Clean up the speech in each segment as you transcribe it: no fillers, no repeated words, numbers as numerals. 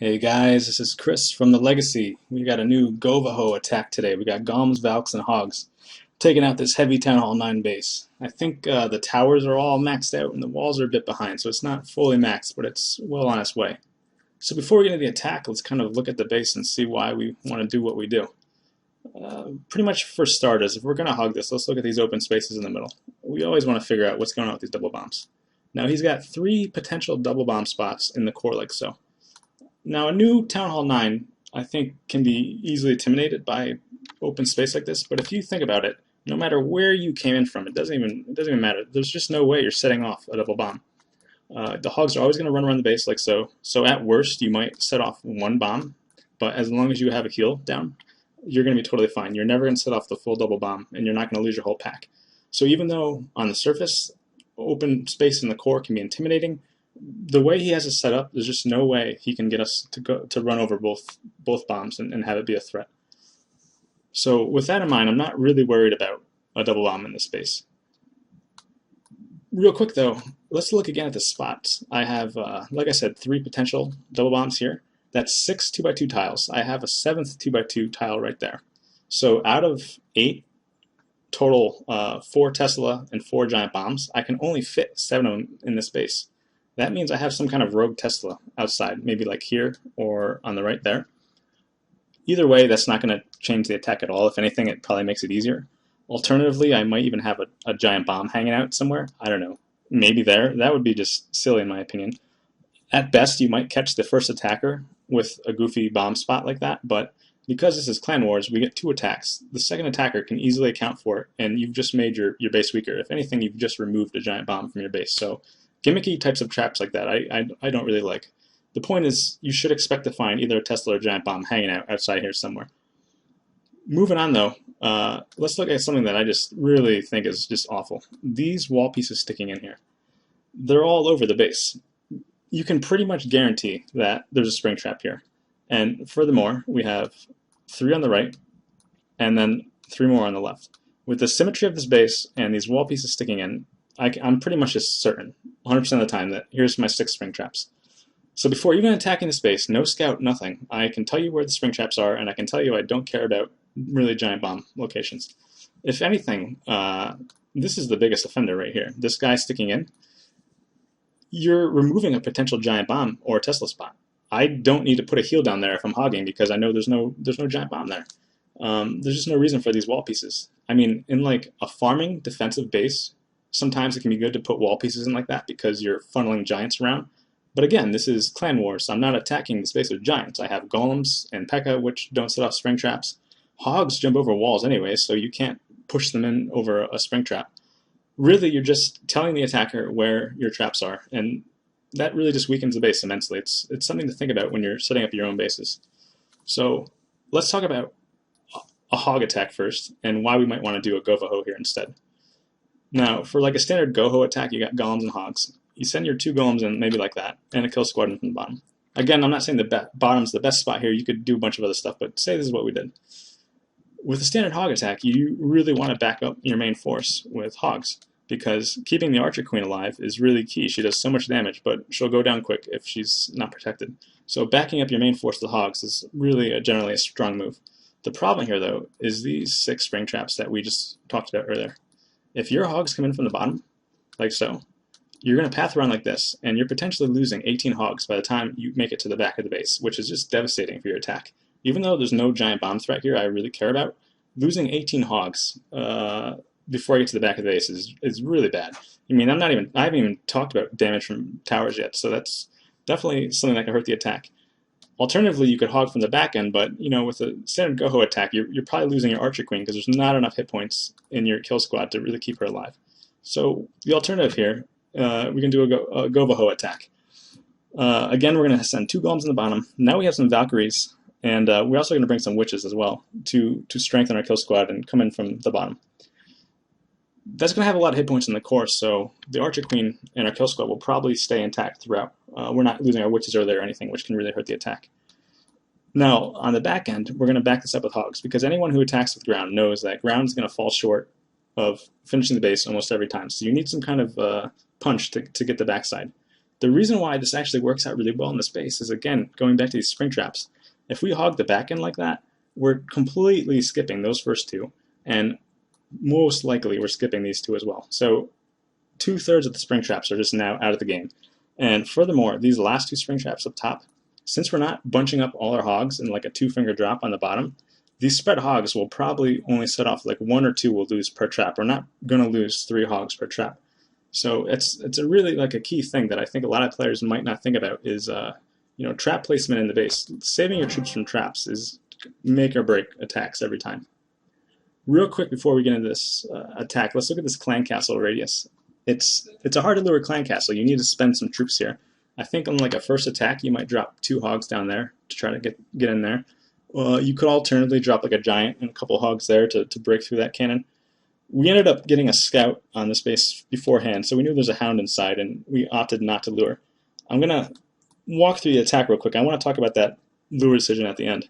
Hey guys, this is Chris from the Legacy. We got a new GoVaHo attack today. We got Golems, Valks, and Hogs taking out this heavy Town Hall 9 base. I think the towers are all maxed out and the walls are a bit behind, so it's not fully maxed, but it's well on its way. So before we get into the attack, let's kind of look at the base and see why we want to do what we do. Pretty much for starters, if we're going to hog this, let's look at these open spaces in the middle. We always want to figure out what's going on with these double bombs. Now he's got 3 potential double bomb spots in the core like so. Now, a new Town Hall 9, I think, can be easily intimidated by open space like this, but if you think about it, no matter where you came in from, it doesn't even matter. There's just no way you're setting off a double bomb. The hogs are always going to run around the base like so, so at worst, you might set off 1 bomb, but as long as you have a heal down, you're going to be totally fine. You're never going to set off the full double bomb, and you're not going to lose your whole pack. So even though, on the surface, open space in the core can be intimidating, the way he has it set up, there's just no way he can get us to run over both bombs and have it be a threat. So with that in mind, I'm not really worried about a double bomb in this space. Real quick though, let's look again at the spots. I have, like I said, 3 potential double bombs here. That's 6 2x2 tiles. I have a 7th 2x2 tile right there. So out of 8 total, 4 Tesla and 4 giant bombs, I can only fit 7 of them in this space. That means I have some kind of rogue Tesla outside, maybe like here or on the right there. Either way, that's not going to change the attack at all. If anything, it probably makes it easier. Alternatively, I might even have a giant bomb hanging out somewhere. I don't know. Maybe there. That would be just silly in my opinion. At best, you might catch the first attacker with a goofy bomb spot like that, but because this is Clan Wars, we get 2 attacks. The second attacker can easily account for it, and you've just made your base weaker. If anything, you've just removed a giant bomb from your base. So gimmicky types of traps like that, I don't really like. The point is, you should expect to find either a Tesla or a giant bomb hanging out outside here somewhere. Moving on though, let's look at something that I just really think is just awful. These wall pieces sticking in here. They're all over the base. You can pretty much guarantee that there's a spring trap here. And furthermore, we have 3 on the right, and then 3 more on the left. With the symmetry of this base and these wall pieces sticking in, I'm pretty much just certain, 100% of the time, that here's my 6 spring traps. So before even attacking the space, no scout, nothing, I can tell you where the spring traps are, and I can tell you I don't care about really giant bomb locations. If anything, this is the biggest offender right here. This guy sticking in, you're removing a potential giant bomb or Tesla spot. I don't need to put a heal down there if I'm hogging because I know there's no giant bomb there. There's just no reason for these wall pieces. I mean, in like a farming defensive base, sometimes it can be good to put wall pieces in like that because you're funneling giants around. But again, this is Clan Wars, so I'm not attacking the space with giants. I have golems and P.E.K.K.A, which don't set off spring traps. Hogs jump over walls anyway, so you can't push them in over a spring trap. Really, you're just telling the attacker where your traps are, and that really just weakens the base immensely. It's something to think about when you're setting up your own bases. So let's talk about a hog attack first, and why we might want to do a GoVaHo here instead. Now, for like a standard GoHo attack, you got golems and hogs. You send your 2 golems in, maybe like that, and a kill squadron from the bottom. Again, I'm not saying the bottom's the best spot here. You could do a bunch of other stuff, but say this is what we did. With a standard hog attack, you really want to back up your main force with hogs, because keeping the Archer Queen alive is really key. She does so much damage, but she'll go down quick if she's not protected. So backing up your main force with hogs is really generally a strong move. The problem here, though, is these 6 spring traps that we just talked about earlier. If your hogs come in from the bottom, like so, you're going to path around like this, and you're potentially losing 18 hogs by the time you make it to the back of the base, which is just devastating for your attack. Even though there's no giant bomb threat here I really care about, losing 18 hogs before I get to the back of the base is really bad. I mean, I haven't even talked about damage from towers yet, so that's definitely something that can hurt the attack. Alternatively, you could hog from the back end, but you know, with a standard GoHo attack, you're probably losing your Archer Queen because there's not enough hit points in your kill squad to really keep her alive. So the alternative here, we can do a GoVaHo attack. Again, we're going to send 2 golems in the bottom. Now we have some Valkyries, and we're also going to bring some witches as well to strengthen our kill squad and come in from the bottom. That's going to have a lot of hit points in the core, so the Archer Queen and our kill squad will probably stay intact throughout. We're not losing our witches early or anything, which can really hurt the attack. Now, on the back end, we're going to back this up with hogs, because anyone who attacks with ground knows that ground is going to fall short of finishing the base almost every time. So you need some kind of punch to get the backside. The reason why this actually works out really well in the space is, again, going back to these spring traps. If we hog the back end like that, we're completely skipping those first two, and most likely we're skipping these two as well. So 2/3 of the spring traps are just now out of the game. And furthermore, these last two spring traps up top, since we're not bunching up all our hogs in like a 2-finger drop on the bottom, these spread hogs will probably only set off like 1 or 2 will lose per trap. We're not going to lose 3 hogs per trap. So it's a really like a key thing that I think a lot of players might not think about is trap placement in the base. Saving your troops from traps is make or break attacks every time. Real quick before we get into this attack, let's look at this clan castle radius. It's a hard to lure clan castle. You need to spend some troops here. I think on like a first attack, you might drop 2 hogs down there to try to get in there. You could alternatively drop like a giant and a couple hogs there to break through that cannon. We ended up getting a scout on this base beforehand, so we knew there's a hound inside, and we opted not to lure. I'm going to walk through the attack real quick. I want to talk about that lure decision at the end.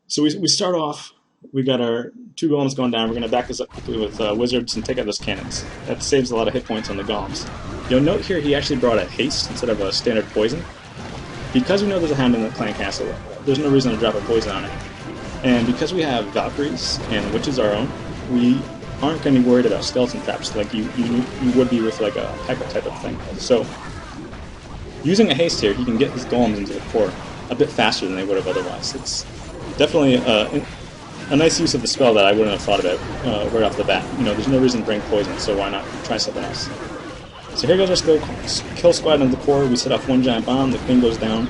So we start off, we got our 2 golems going down. We're going to back this up quickly with wizards and take out those cannons. That saves a lot of hit points on the golems. You'll note here he actually brought a haste instead of a standard poison. Because we know there's a hound in the clan castle, there's no reason to drop a poison on it. And because we have Valkyries and witches our own, we aren't going to be worried about skeleton traps like you would be with like a P.E.K.K.A type of thing. So using a haste here, he can get his golems into the core a bit faster than they would have otherwise. It's definitely a nice use of the spell that I wouldn't have thought about right off the bat. There's no reason to bring poison, so why not try something else? So here goes our kill squad into the core. We set off 1 giant bomb, the queen goes down.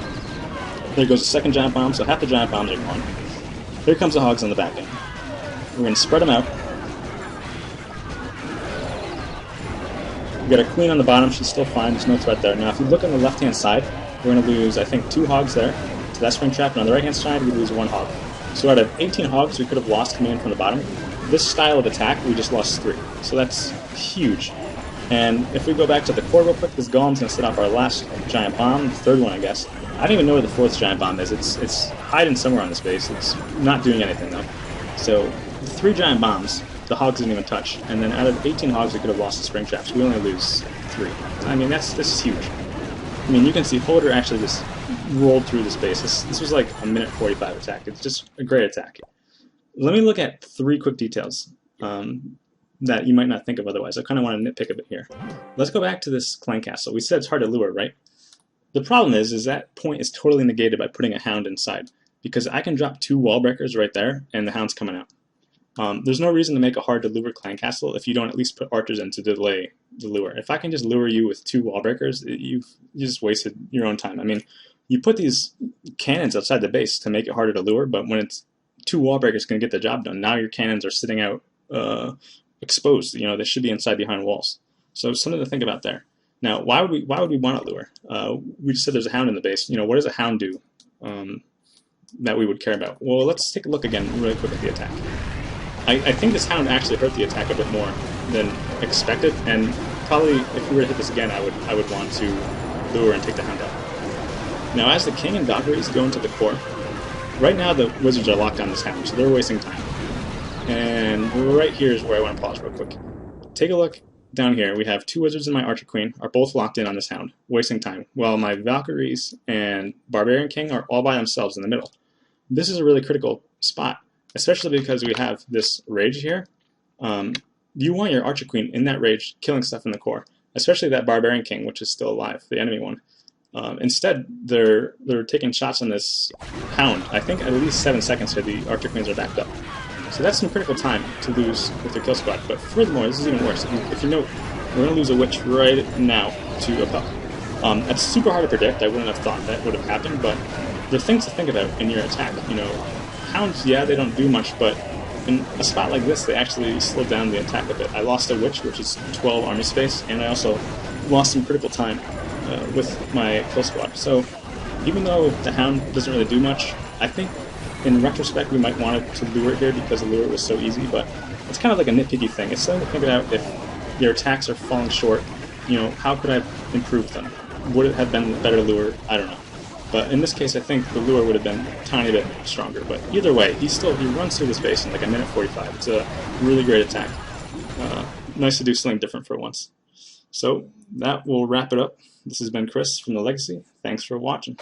There goes the 2nd giant bomb, so half the giant bombs are gone. Here comes the hogs on the back end. We're going to spread them out. We got our queen on the bottom, she's still fine, there's no threat there. Now if you look on the left hand side, we're going to lose, I think, 2 hogs there to that spring trap, and on the right hand side we lose 1 hog. So out of 18 hogs we could have lost coming in from the bottom. This style of attack, we just lost 3. So that's huge. And if we go back to the core real quick, this golem's going to set off our last giant bomb, the 3rd one I guess. I don't even know where the 4th giant bomb is. It's hiding somewhere on this base. It's not doing anything though. So 3 giant bombs, the hogs didn't even touch. And then out of 18 hogs we could have lost the spring traps. We only lose 3. I mean, this is huge. I mean, you can see Hodor actually just rolled through the space. This was like a minute 45 attack. It's just a great attack. Let me look at 3 quick details that you might not think of otherwise. I kind of want to nitpick a bit here. Let's go back to this clan castle. We said it's hard to lure, right? The problem is that point is totally negated by putting a hound inside, because I can drop 2 wall breakers right there and the hound's coming out. There's no reason to make a hard to lure clan castle if you don't at least put archers in to delay the lure. If I can just lure you with 2 wall breakers, you just wasted your own time. I mean, you put these cannons outside the base to make it harder to lure, but when it's 2 wall breakers can get the job done, now your cannons are sitting out exposed. They should be inside behind walls. So something to think about there. Now, why would we want to lure? We just said there's a hound in the base. What does a hound do that we would care about? Well, let's take a look again really quick at the attack. I think this hound actually hurt the attack a bit more than expected, and probably if we were to hit this again, I would want to lure and take the hound out. Now, as the king and Valkyries go into the core, right now the wizards are locked on this hound, so they're wasting time. And right here is where I want to pause real quick. Take a look down here. We have 2 wizards and my archer queen are both locked in on this hound, wasting time, while my Valkyries and barbarian king are all by themselves in the middle. This is a really critical spot, especially because we have this rage here. You want your archer queen in that rage killing stuff in the core, especially that barbarian king, which is still alive, the enemy one. Instead, they're taking shots on this hound. I think at least 7 seconds here the archer queens are backed up. So that's some critical time to lose with your kill squad. But furthermore, this is even worse. If you note, we're going to lose a witch right now to a puck. That's super hard to predict. I wouldn't have thought that would have happened, but there are things to think about in your attack. Hounds, yeah, they don't do much, but in a spot like this, they actually slow down the attack a bit. I lost a witch, which is 12 army space, and I also lost some critical time with my kill squad. So even though the hound doesn't really do much, I think in retrospect we might want to lure it here because the lure was so easy, but it's kind of like a nitpicky thing. It's something to think about if your attacks are falling short. How could I have improved them? Would it have been better lure? I don't know. But in this case, I think the lure would have been a tiny bit stronger. But either way, he runs through the space in like a minute 45. It's a really great attack. Nice to do something different for once. So that will wrap it up. This has been Chris from The Legacy. Thanks for watching.